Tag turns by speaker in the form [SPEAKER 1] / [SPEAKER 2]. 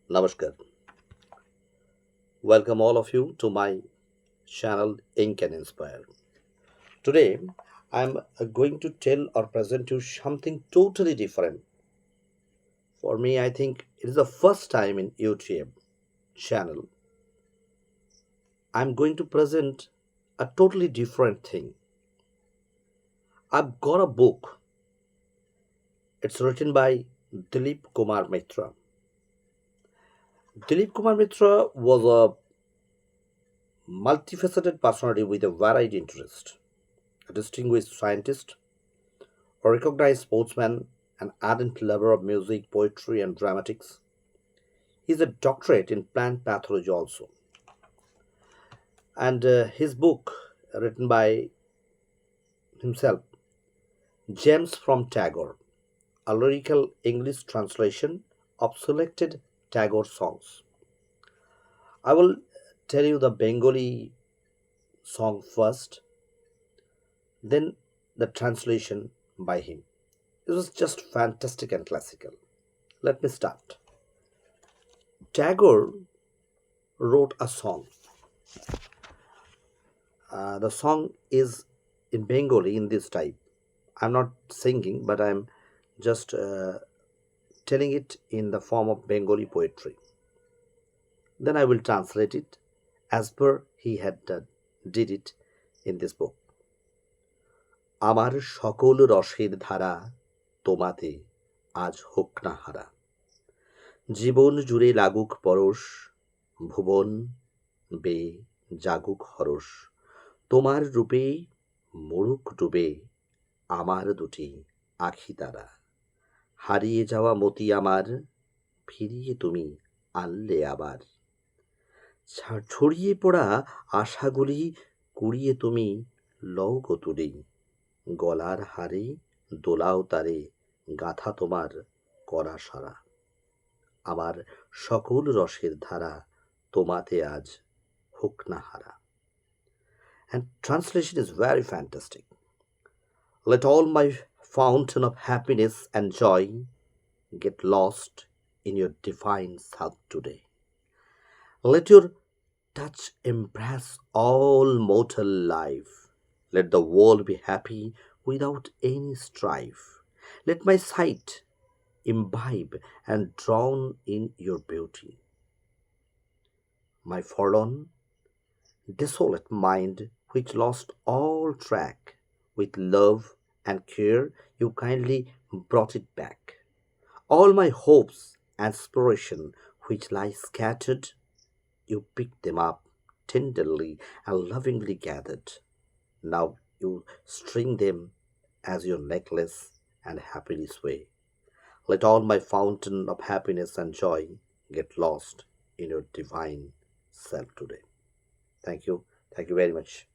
[SPEAKER 1] Namaskar. Welcome all of you to my channel Ink and Inspire. Today I'm going to tell or present you something totally different. For me, I think it is the first time in YouTube channel I'm going to present a totally different thing. I've got a book. It's written by Dilip Kumar Mitra. Dilip Kumar Mitra was a multifaceted personality with a varied interest, a distinguished scientist, a recognized sportsman, an ardent lover of music, poetry, and dramatics. He is a doctorate in plant pathology also. And his book, written by himself, Gems from Tagore, a lyrical English translation of selected Tagore songs. I will tell you the Bengali song first, then the translation by him. It was just fantastic and classical. Let me start. Tagore wrote a song. The song is in Bengali in this type. I'm not singing, but I'm just telling it in the form of Bengali poetry. Then I will translate it as per he had did it in this book. আমার সকল রসের ধারা তোমাতে আজ হোক না হারা জীবন জুড়ে লাগুক পরশ ভুবন বে জাগুক হরষ তোমার রূপে মরুক ডুবে আমার দুটি আখি তারা হারিয়ে যাওয়া মতি আমার ফিরিয়ে তুমি আনলে আবার ছড়িয়ে পড়া আশাগুলি কুড়িয়ে তুমি লও গো তুলি গলার হারে দোলাও তারে গাথা তোমার করা সারা আমার সকল রসের ধারা তোমাতে আজ হোক না হারা. And translation is very fantastic. Let all my fountain of happiness and joy get lost in your divine self today. Let your touch embrace all mortal life. Let the world be happy without any strife. Let my sight imbibe and drown in your beauty. My forlorn, desolate mind, which lost all track, with love and care you kindly brought it back. All my hopes and aspiration which lie scattered, you picked them up tenderly and lovingly gathered. Now you string them as your necklace and happily sway. Let all my fountain of happiness and joy get lost in your divine self today. Thank you. Thank you very much.